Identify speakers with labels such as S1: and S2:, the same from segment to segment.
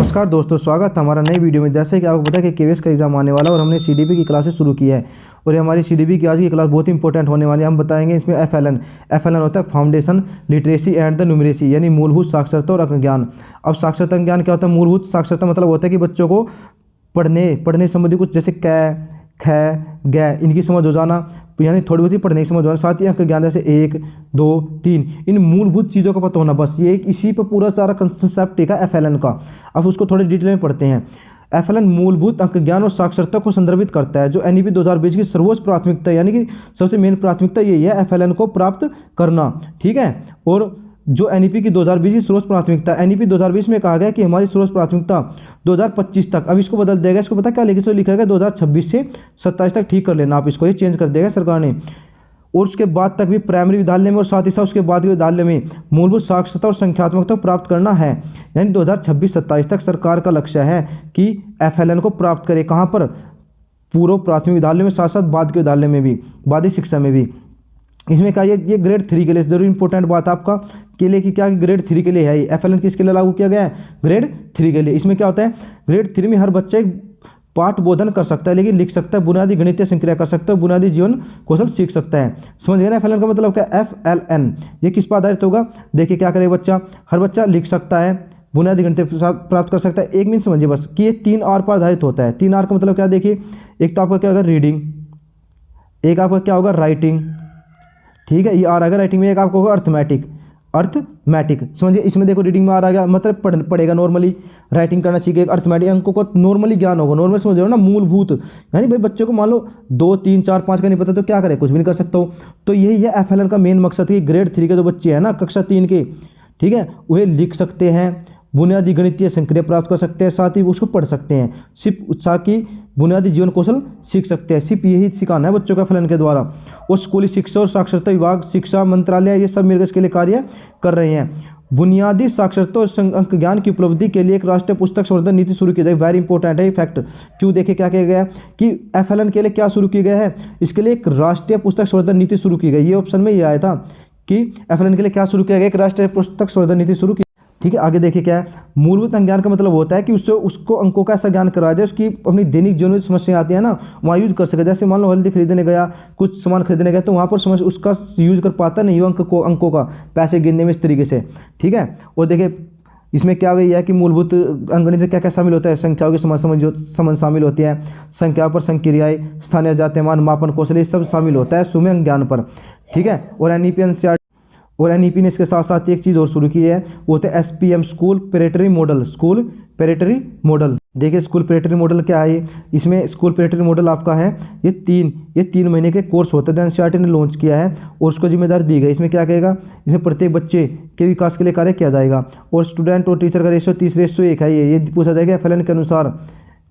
S1: नमस्कार दोस्तों, स्वागत है हमारा नई वीडियो में। जैसे कि आपको पता है कि केवीएस का एग्जाम आने वाला है और हमने सीडीपी की क्लासेस शुरू की है और ये हमारी सीडीपी की आज की क्लास बहुत इंपॉर्टेंट होने वाली है। हम बताएंगे इसमें एफएलएन होता है foundation literacy and the numeracy, यानी मूलभूत साक्षरता और अंक ज्ञान। अब साक्षरता ज्ञान क्या होता है? मूलभूत साक्षरता मतलब होता है कि बच्चों को पढ़ने संबंधी कुछ जैसे क ख ग इनकी समझ हो जाना, यानी थोड़ी बहुत ही पढ़ने की समझ हो जाना। साथ ही अंक ज्ञान जैसे 1 2 3 इन मूलभूत चीज़ों का पता होना। बस ये इसी पर पूरा सारा कंसेप्ट है एफएलएन का। अब उसको थोड़े डिटेल में पढ़ते हैं। एफएलएन मूलभूत अंक ज्ञान और साक्षरता को संदर्भित करता है, जो एनईपी 2020 की सर्वोच्च प्राथमिकता यानी कि सबसे मेन प्राथमिकता यही है एफएलएन को प्राप्त करना। ठीक है। और जो एनईपी की 2020 की सर्वोच्च प्राथमिकता, एनईपी 2020 में कहा गया कि हमारी सर्वोच्च प्राथमिकता 2025 तक, अब इसको बदल देगा। इसको पता क्या लिखा, लिखा गया 2026 से 27 तक। ठीक कर लेना आप इसको, ये चेंज कर देगा सरकार ने। और उसके बाद तक भी प्राइमरी विद्यालय में और साथ ही साथ उसके बाद के विद्यालय में मूलभूत साक्षरता और संख्यात्मकता प्राप्त करना है। यानी 2026-27 तक सरकार का लक्ष्य है कि एफएलएन को प्राप्त करे। कहाँ पर? पूर्व प्राथमिक विद्यालय में, साथ साथ बाद के विद्यालय में भी, बादी शिक्षा में भी। इसमें क्या ये ग्रेड 3 के लिए जरूर इंपॉर्टेंट बात आपका के लिए कि क्या ग्रेड 3 के लिए है। एफएलएन किसके लिए लागू किया गया है? ग्रेड 3 के लिए। इसमें क्या होता है? ग्रेड 3 में हर बच्चा एक पाठ बोधन कर सकता है, लेकिन लिख सकता है, बुनियादी गणितीय संक्रिया कर सकता है, बुनियादी जीवन कौशल सीख सकता है। समझ गए ना? एफएलएन का मतलब क्या? एफएलएन ये किस पर आधारित होगा? देखिए क्या करेगा बच्चा, हर बच्चा लिख सकता है, बुनियादी गणितीय प्राप्त कर सकता है। एक मिनट समझिए बस कि ये 3 आर पर आधारित होता है। 3 आर का मतलब क्या? देखिए, एक तो आपका क्या होगा? रीडिंग, एक आपका क्या होगा? राइटिंग। ठीक है, ये आ रहा है राइटिंग में। एक आपको होगा अर्थमेटिक। समझिए, इसमें देखो रीडिंग में आ रहा है मतलब पढ़ेगा नॉर्मली, राइटिंग करना सीखेगा, अर्थमेटिक अंकों को नॉर्मली ज्ञान होगा। नॉर्मल समझ रहे हो ना? मूलभूत, यानी भाई बच्चों को मान लो 2 3 4 5 का नहीं पता तो क्या करे? कुछ भी नहीं कर सकता हो। तो यही है एफएलएन का मेन मकसद कि ग्रेड 3 के जो बच्चे हैं ना, कक्षा 3 के, ठीक है, वे लिख सकते हैं, बुनियादी गणितीय संक्रिया प्राप्त कर सकते हैं, साथ ही उसको पढ़ सकते हैं, सिर्फ उत्साह की बुनियादी जीवन कौशल सीख सकते हैं। सिर्फ यही सिखाना है बच्चों का एफएलएन के द्वारा। और स्कूली शिक्षा और साक्षरता विभाग, शिक्षा मंत्रालय, ये सब मिलकर इसके लिए कार्य कर रहे हैं। बुनियादी साक्षरता और अंक ज्ञान की उपलब्धि के लिए एक राष्ट्रीय पुस्तक संवर्धन नीति शुरू की जाए। वेरी इंपॉर्टेंट है फैक्ट। क्यों? देखिए क्या किया गया है कि एफएलएन के लिए क्या शुरू किया गया है? इसके लिए एक राष्ट्रीय पुस्तक संवर्धन नीति शुरू की गई। ये ऑप्शन में ये आया था कि एफएलएन के लिए क्या शुरू किया गया? एक राष्ट्रीय पुस्तक संवर्धन नीति शुरू की। ठीक है, आगे देखिए क्या है। मूलभूत अंक ज्ञान का मतलब होता है कि उसको अंकों का ऐसा ज्ञान करवाया जाए, उसकी अपनी दैनिक जीवन में समस्या आती है ना, वहाँ यूज कर सके। जैसे मान लो हल्दी खरीदने गया, कुछ सामान खरीदने गया, तो वहाँ पर समझ उसका यूज कर पाता नहीं हो अंकों का, पैसे गिनने में इस तरीके से। ठीक है। और देखिए इसमें क्या वही है कि मूलभूत अंकगणित में क्या क्या शामिल होता है? संख्याओं की समझ शामिल होती है, संख्याओं पर संक्रियाएं, स्थानीय जात्यमान, मापन कौशल, ये सब शामिल होता है सूक्ष्म अंक ज्ञान पर। ठीक है। और एनईपी ने इसके साथ साथ एक चीज़ और शुरू की है, वो होता है एसपीएम, स्कूल प्रेटरी मॉडल। देखिए स्कूल प्रेटरी मॉडल क्या है? इसमें स्कूल प्रेटरी मॉडल आपका है ये 3 महीने के कोर्स होता है जो एनसीईआरटी ने लॉन्च किया है और उसको जिम्मेदारी दी गई। इसमें क्या कहेगा? इसमें प्रत्येक बच्चे के विकास के लिए कार्य किया जाएगा। और स्टूडेंट और टीचर का रेशियो 30:1 है। ये पूछा जाएगा एफएलएन के अनुसार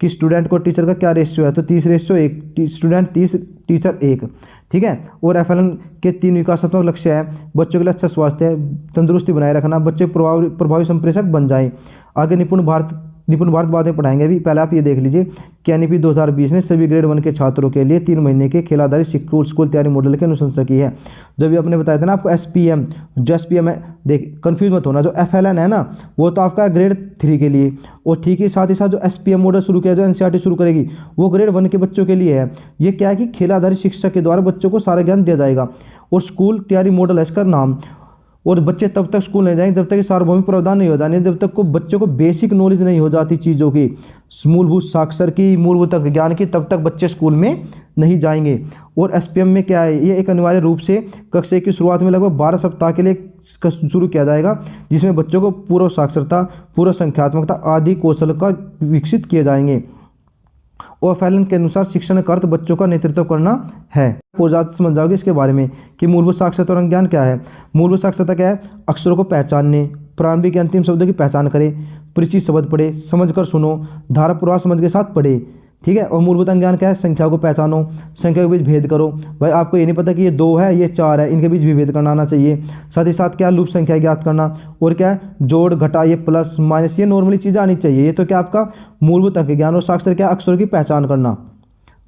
S1: कि स्टूडेंट को टीचर का क्या रेशियो है, तो 30:1, स्टूडेंट 30 टीचर 1। ठीक है। और एफएलएन के 3 विकासात्मक लक्ष्य है। बच्चों के लिए अच्छा स्वास्थ्य, तंदुरुस्ती बनाए रखना, बच्चे प्रभावी संप्रेषक बन जाएं। आगे निपुण भारत बाद में पढ़ाएंगे। अभी पहले आप ये देख लीजिए कि एनईपी 2020 ने सभी ग्रेड 1 के छात्रों के लिए 3 महीने के खेल आधारित स्कूल तैयारी मॉडल की अनुशंसा की है। जो भी आपने बताया था ना आपको एसपीएम, जो एसपीएम है, देख कंफ्यूज मत होना, जो एफएलएन है ना वो तो आपका ग्रेड 3 के लिए, और ठीक है साथ ही साथ जो एसपीएम मॉडल शुरू किया जो एनसीईआरटी शुरू करेगी वो ग्रेड 1 के बच्चों के लिए है। ये क्या है कि खेल आधारित शिक्षा के द्वारा बच्चों को सारा ज्ञान दिया जाएगा। और स्कूल तैयारी मॉडल है इसका नाम। और बच्चे तब तक स्कूल नहीं जाएंगे जब तक सार्वभौमिक प्रावधान नहीं हो जाने, जब तक को बच्चों को बेसिक नॉलेज नहीं हो जाती चीज़ों की, मूलभूत साक्षर की, मूलभूत ज्ञान की, तब तक बच्चे स्कूल में नहीं जाएंगे। और एसपीएम में क्या है? ये एक अनिवार्य रूप से कक्षा की शुरुआत में लगभग 12 सप्ताह के लिए शुरू किया जाएगा, जिसमें बच्चों को पूर्व साक्षरता, पूर्व संख्यात्मकता आदि कौशल का विकसित किए जाएंगे। और एफएलएन के अनुसार शिक्षण का अर्थ बच्चों का नेतृत्व करना है। और ज़्यादा समझ जाओगे इसके बारे में कि मूलभूत साक्षरता और अंक ज्ञान क्या है। मूलभूत साक्षरता क्या है? अक्षरों को पहचानने, प्रारंभिक अंतिम शब्दों की पहचान करें, परिचित शब्द पढ़े, समझकर सुनो, धारा प्रवाह समझ के साथ पढ़े। ठीक है। और मूलभूत अंक ज्ञान क्या है? संख्याओं को पहचानो, संख्या के बीच भेद करो। भाई आपको ये नहीं पता कि ये 2 है ये 4 है, इनके बीच भी भेद करना आना चाहिए। साथ ही साथ क्या? लूप संख्या ज्ञात करना। और क्या है? जोड़ घटा, ये प्लस माइनस, ये नॉर्मली चीज़ें आनी चाहिए। ये तो क्या आपका मूलभूत अंक ज्ञान। और साक्षर क्या? अक्षरों की पहचान करना।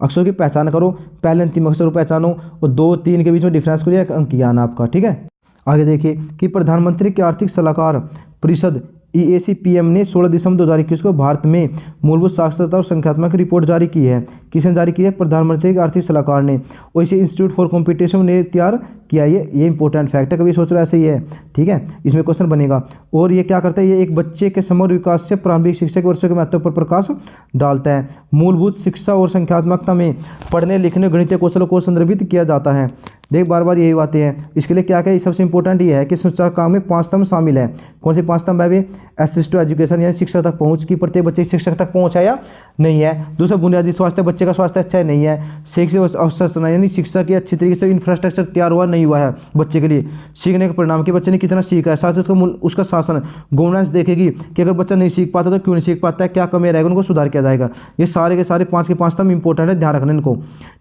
S1: अक्षरों की पहचान करो, पहले अंतिम अक्षर को पहचानो और 2 3 के बीच में डिफरेंस करिए, अंक ज्ञान आपका। ठीक है। आगे देखिए कि प्रधानमंत्री के आर्थिक सलाहकार परिषद EAC-PM ने 16 दिसंबर 2021 को भारत में मूलभूत साक्षरता और संख्यात्मक रिपोर्ट जारी की है। किसने जारी की है? प्रधानमंत्री के आर्थिक सलाहकार ने। और इसे इंस्टीट्यूट फॉर कॉम्पिटिशन ने तैयार किया। ये इंपॉर्टेंट फैक्ट है, कभी सोच रहा ऐसे ही है, ठीक है, इसमें क्वेश्चन बनेगा। और ये क्या करता है? ये एक बच्चे के समग्र विकास से प्रारंभिक शिक्षा के वर्षों के महत्व पर प्रकाश डालता है। मूलभूत शिक्षा और संख्यात्मकता में पढ़ने लिखने गणितीय कौशलों को संदर्भित किया जाता है। देख बार बार यही बातें हैं। इसके लिए क्या क्या सबसे इंपॉर्टेंट ये है कि शिक्षा काम में 5 स्तंभ शामिल है। कौन से 5 स्तंभ है वे? एक्सेस टू एजुकेशन, यानी शिक्षा तक पहुंच की, प्रत्येक बच्चे शिक्षक तक पहुंच है या नहीं है। दूसरा बुनियादी स्वास्थ्य, बच्चे का स्वास्थ्य अच्छा है नहीं है। शैक्षिक अवसर, यानी शिक्षा की अच्छी तरीके से इंफ्रास्ट्रक्चर तैयार हुआ नहीं हुआ है बच्चे के लिए। सीखने के परिणाम कि बच्चे ने कितना सीखा है, साथ ही उसका शासन गवर्नेंस देखेगी कि अगर बच्चा नहीं सीख पाता तो क्यों नहीं सीख पाता है, क्या कमी रहेगा, उनको सुधार किया जाएगा। ये सारे के सारे 5 के 5 स्तंभ इंपॉर्टेंट है, ध्यान रखना इनको,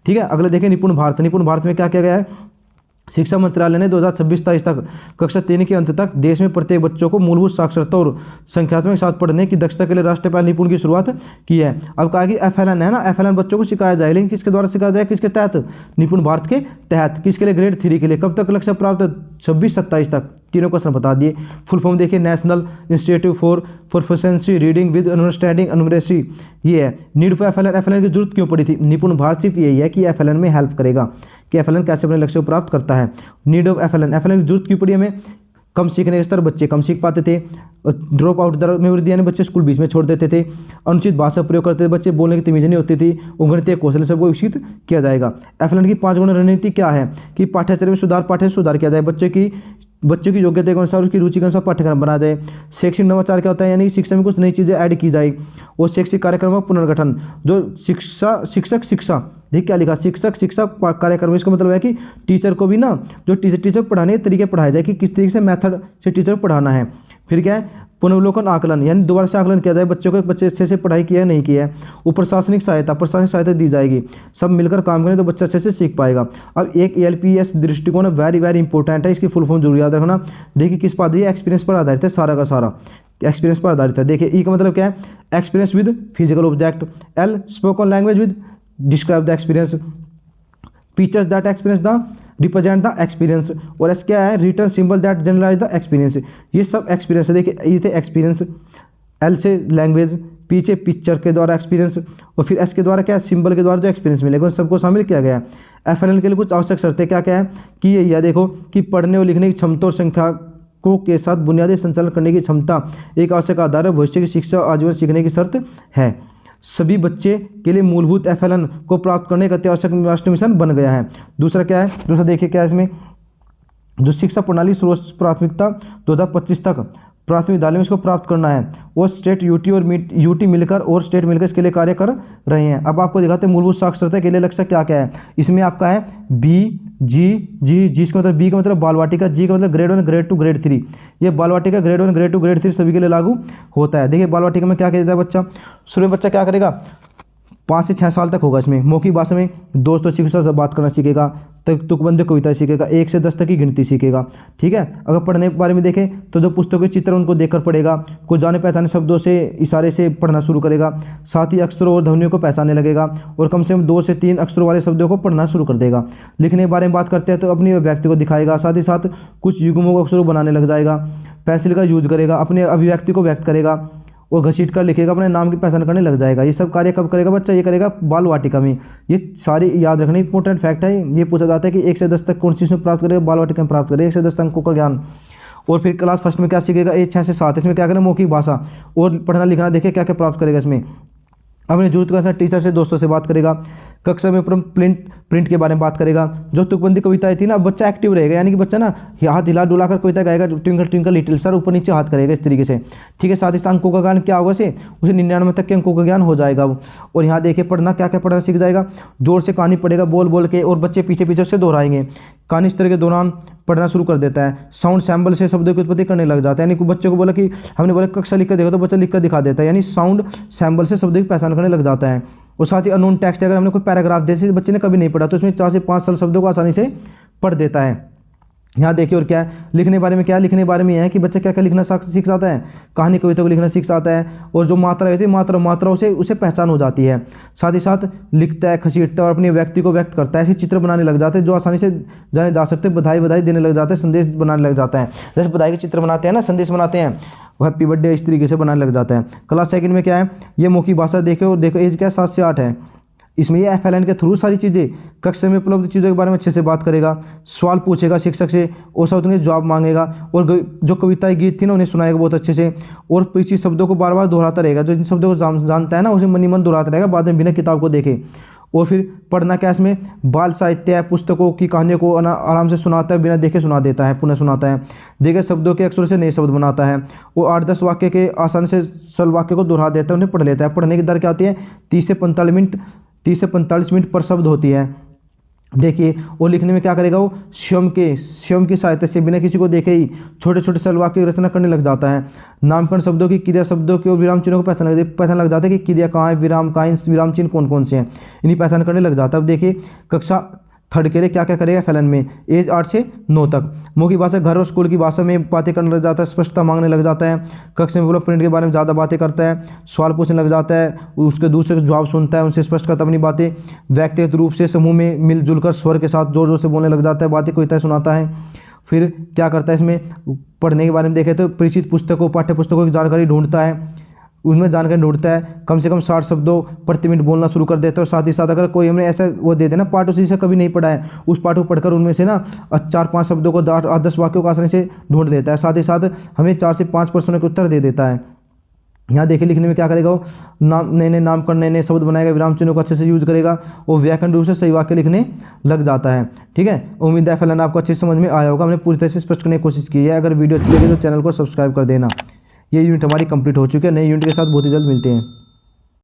S1: ठीक है। अगले देखें निपुण भारत। निपुण भारत में क्या किया गया है? शिक्षा मंत्रालय ने 2026-27 तक कक्षा 3 के अंत तक देश में प्रत्येक बच्चों को मूलभूत साक्षरता और संख्यात्मक साथ पढ़ने की दक्षता के लिए राष्ट्रीय पहल निपुण की शुरुआत की है। अब कहा कि FLN है ना, FLN बच्चों को सिखाया जाए, लेकिन किसके द्वारा सिखाया जाए? किसके तहत? निपुण भारत के तहत। किसके लिए? ग्रेड 3 के लिए। कब तक लक्ष्य प्राप्त? 26-27 तक। तीनों क्वेश्चन बता दिए। फुल फॉर्म देखिए, national institute for proficiency reading with understanding numeracy. ये है नीड फॉर FLN। FLN की जरूरत क्यों पड़ी थी? निपुण भारत सिर्फ यही है कि FLN में हेल्प करेगा कि FLN कैसे अपने लक्ष्य को प्राप्त करता है। Need of FLN। FLN की जरूरत क्यों पड़ी हमें? कम सीखने के स्तर, बच्चे कम सीख पाते थे। ड्रॉप आउट दर में वृद्धि, यानी बच्चे स्कूल बीच में छोड़ देते थे। अनुचित भाषा प्रयोग करते थे, बच्चे बोलने की तमीज़ नहीं होती थी। गणितीय कौशल सबको विकसित किया जाएगा। FLN की 5 गुण रणनीति क्या है? कि पाठ्यचर्या में सुधार, पाठ्य सुधार किया जाए, बच्चों की योग्यता के अनुसार, उसकी रुचि के अनुसार पाठ्यक्रम बनाया जाए। शैक्षिक नवाचार क्या होता है? यानी शिक्षा में कुछ नई चीज़ें ऐड की जाए। और शैक्षिक कार्यक्रमों का पुनर्गठन, जो शिक्षा देख क्या लिखा, शिक्षा कार्यक्रम, इसका मतलब है कि टीचर को भी ना, जो टीचर पढ़ाने के तरीके पढ़ाए जाए कि किस तरीके से मेथड से टीचर पढ़ाना है। फिर क्या है? पुनर्वलोकन आकलन, यानी दोबारा से आकलन किया जाए बच्चों को, बच्चे अच्छे से पढ़ाई किया है नहीं किया है। ऊपर प्रशासनिक सहायता दी जाएगी। सब मिलकर काम करें तो बच्चा अच्छे से सीख पाएगा। अब एक ALPS दृष्टिकोण वेरी वेरी इंपॉर्टेंट है, इसकी फुल फॉर्म जरूर याद रखना। देखिए किस पर आधारित? एक्सपीरियंस पर आधारित है, सारा का सारा एक्सपीरियंस पर आधारित है। देखिए E का मतलब क्या है? Experience with physical object. L spoken language with describe the experience. Features that experience the represent the experience. और एस क्या है? Return symbol that generalise the experience. ये सब एक्सपीरियंस है। देखिए ये थे एक्सपीरियंस, L से लैंग्वेज, पीछे पिक्चर के द्वारा एक्सपीरियंस, और फिर S के द्वारा क्या है? सिंबल के द्वारा जो एक्सपीरियंस मिलेगा उन सबको शामिल किया गया है। FLN के लिए कुछ आवश्यक शर्तें क्या क्या है? कि ये यह देखो कि पढ़ने और लिखने की क्षमता और संख्याकों के साथ बुनियादी संचालन करने की क्षमता एक आवश्यक आधार है। भविष्य की शिक्षा और आजीवन सीखने की शर्त है। सभी बच्चे के लिए मूलभूत FLN को प्राप्त करने का अत्यावश्यक राष्ट्रीय मिशन बन गया है। दूसरा क्या है? दूसरा देखिए क्या है इसमें? जो शिक्षा प्रणाली सर्वोच्च प्राथमिकता 2025 तक प्राथमिक विद्यालय में इसको प्राप्त करना है। वो स्टेट UT और UT मिलकर और स्टेट मिलकर इसके लिए कार्य कर रहे हैं। अब आपको दिखाते हैं मूलभूत साक्षरता के लिए लक्ष्य क्या क्या है। इसमें आपका है G इसका मतलब B का मतलब बाल वाटिका, G का मतलब ग्रेड 1 ग्रेड 2 ग्रेड 3। ये बाल वाटिका ग्रेड 1 ग्रेड 2 ग्रेड 3 सभी के लिए लागू होता है। देखिए बाल वाटिका में क्या कहता है बच्चा? शुरू में बच्चा क्या करेगा? 5 से 6 साल तक होगा। इसमें मौखिक भाषा में दोस्तों शिक्षक से बात करना सीखेगा, तुकबंदी कविता सीखेगा, 1 से 10 तक की गिनती सीखेगा, ठीक है। अगर पढ़ने के बारे में देखें तो जो पुस्तकों के चित्र उनको देखकर पढ़ेगा, कुछ जाने पहचाने शब्दों से इशारे से पढ़ना शुरू करेगा, साथ ही अक्षरों और ध्वनियों को पहचानने लगेगा और कम से कम 2 से 3 अक्षरों वाले शब्दों को पढ़ना शुरू कर देगा। लिखने के बारे में बात करते हैं तो अपनी अभिव्यक्ति को दिखाएगा, साथ ही साथ कुछ युग्मों को अक्षरों बनाने लग जाएगा, पेंसिल का यूज करेगा, अपने अभिव्यक्ति को व्यक्त करेगा और घसीट कर लिखेगा, अपने नाम की पहचान करने लग जाएगा। ये सब कार्य कब करेगा बच्चा? ये करेगा बाल वाटिका में। ये सारे याद रखने इंपॉर्टेंट फैक्ट है। ये पूछा जाता है कि 1 से 10 तक कौन सी में प्राप्त करेगा? बाल वाटिका में प्राप्त करेगा 1 से 10 अंकों का ज्ञान। और फिर क्लास फर्स्ट में क्या सीखेगा? 6 से 7। इसमें क्या करेगा? मौखिक भाषा और पढ़ना लिखना। देखिए क्या क्या प्राप्त करेगा इसमें। अपने जरूरत के अनुसार टीचर से दोस्तों से बात करेगा, कक्षा में प्रिंट के बारे में बात करेगा। जो तुकबंदी कविताएं थी ना, बच्चा एक्टिव रहेगा, यानी कि बच्चा ना हाथ हिला डुला कर कविता गाएगा, ट्विंकल ट्विंकल लिटिल स्टार, ऊपर नीचे हाथ करेगा इस तरीके से, ठीक है। साथ ही साथ अंकों का ज्ञान क्या होगा उसे 99 तक के अंकों का ज्ञान हो जाएगा। और यहाँ देखिए पढ़ना क्या क्या पढ़ना सीख जाएगा। जोर से कहानी पढ़ेगा बोल बोल के, और बच्चे पीछे पीछे उससे दोहराएंगे। कहानी इस तरह के दौरान पढ़ना शुरू कर देता है। साउंड सैम्बल से शब्दों की उत्पत्ति करने लग जाता है, यानी बच्चे को बोला कि हमने बोला कक्षा लिख कर देखो तो बच्चा लिख कर दिखा देता है, यानी साउंड सैम्बल से शब्दों की पहचान करने लग जाता है। और साथ ही अननोन टेक्स्ट, अगर हमने कोई पैराग्राफ जैसे बच्चे ने कभी नहीं पढ़ा तो उसमें 4 से 5 साल शब्दों को आसानी से पढ़ देता है। यहाँ देखिए और क्या है लिखने के बारे में, क्या लिखने के बारे में यह है कि बच्चा क्या क्या लिखना सीख जाता है, कहानी कविता को लिखना सीख जाता है, और जो मात्रा होती है मात्रा उसे पहचान हो जाती है। साथ ही साथ लिखता है, खसीटता है और अपने व्यक्ति को व्यक्त करता है। ऐसे चित्र बनाने लग जाते हैं जो आसानी से जाने जा सकते हैं, बधाई देने लग जाते हैं, संदेश बनाने लग जाता है। जैसे बधाई के चित्र बनाते हैं ना, संदेश बनाते हैं, वो हैप्पी बर्थडे इस तरीके से बनाने लग जाता है। क्लास सेकंड में क्या है, ये मौखिक भाषा देखो एज क्या है 7 से 8 है। इसमें ये FLN के थ्रू सारी चीज़ें कक्षा में उपलब्ध चीज़ों के बारे में अच्छे से बात करेगा, सवाल पूछेगा शिक्षक से और सब उनके जवाब मांगेगा, और जो कविताएं गीत थी ना उन्हें सुनाएगा बहुत अच्छे से, और परिचित शब्दों को बार बार दोहराता रहेगा। जो जिन शब्दों को जानता है ना उसे मन ही मन दोहराता रहेगा बाद में बिना किताब को देखे। और फिर पढ़ना क्या इसमें बाल साहित्य है, पुस्तकों की कहानियों को आराम से सुनाता है, बिना देखे सुना देता है, पुनः सुनाता है। देखे शब्दों के अक्षरों से नए शब्द बनाता है। वो 8-10 वाक्य के आसानी से सरल वाक्य को दोहरा देता है, उन्हें पढ़ लेता है। पढ़ने की दर क्या होती है 30 से 45 मिनट पर शब्द होती है। देखिए और लिखने में क्या करेगा वो स्वयं की सहायता से बिना किसी को देखे ही छोटे छोटे सरल वाक्य की रचना करने लग जाता है। नामकरण शब्दों की, क्रिया शब्दों की और विराम चिन्हों को पहचान लग जाता है कि क्रिया कहाँ है, विराम कहाँ है, विराम चिन्ह कौन कौन से हैं, इन्हीं पहचान करने लग जाता है। अब देखिए कक्षा थर्ड के लिए क्या क्या करेगा FLN में, एज 8 से 9 तक। मौखिक भाषा घर और स्कूल की भाषा में बातें करने लग जाता है, स्पष्टता मांगने लग जाता है, कक्षा में प्रिंट के बारे में ज़्यादा बातें करता है, सवाल पूछने लग जाता है, उसके दूसरे के जवाब सुनता है, उनसे स्पष्ट करता अपनी बातें, व्यक्तिगत रूप से समूह में मिलजुल कर स्वर के साथ जोर जोर से बोलने लग जाता है, बातें कविताएं सुनाता है। फिर क्या करता है इसमें पढ़ने के बारे में देखें तो परिचित पुस्तकों पाठ्य पुस्तकों की जानकारी ढूंढता है, उसमें जानकारी ढूंढता है, कम से कम 60 शब्दों प्रति मिनट बोलना शुरू कर देता है। और साथ ही साथ अगर कोई हमने ऐसा वो दे देना पाठ उसी से कभी नहीं पढ़ा है, उस पाठ को पढ़कर उनमें से ना 4-5 शब्दों को 10 वाक्यों को आसानी से ढूंढ लेता है। साथ ही साथ हमें 4 से 5 प्रश्नों के उत्तर दे देता है। यहाँ देखिए लिखने में क्या करेगा वो नए नामकरण नए शब्द बनाएगा, विराम चिन्हों को अच्छे से यूज करेगा और व्याकरण रूप से सही वाक्य लिखने लग जाता है। ठीक है, उम्मीद है FLN आपको अच्छे समझ में आया होगा। हमने पूरी तरह से स्पष्ट करने की कोशिश की है। अगर वीडियो अच्छी लगी तो चैनल को सब्सक्राइब कर देना। ये यूनिट हमारी कंप्लीट हो चुकी है। नई यूनिट के साथ बहुत ही जल्द मिलते हैं।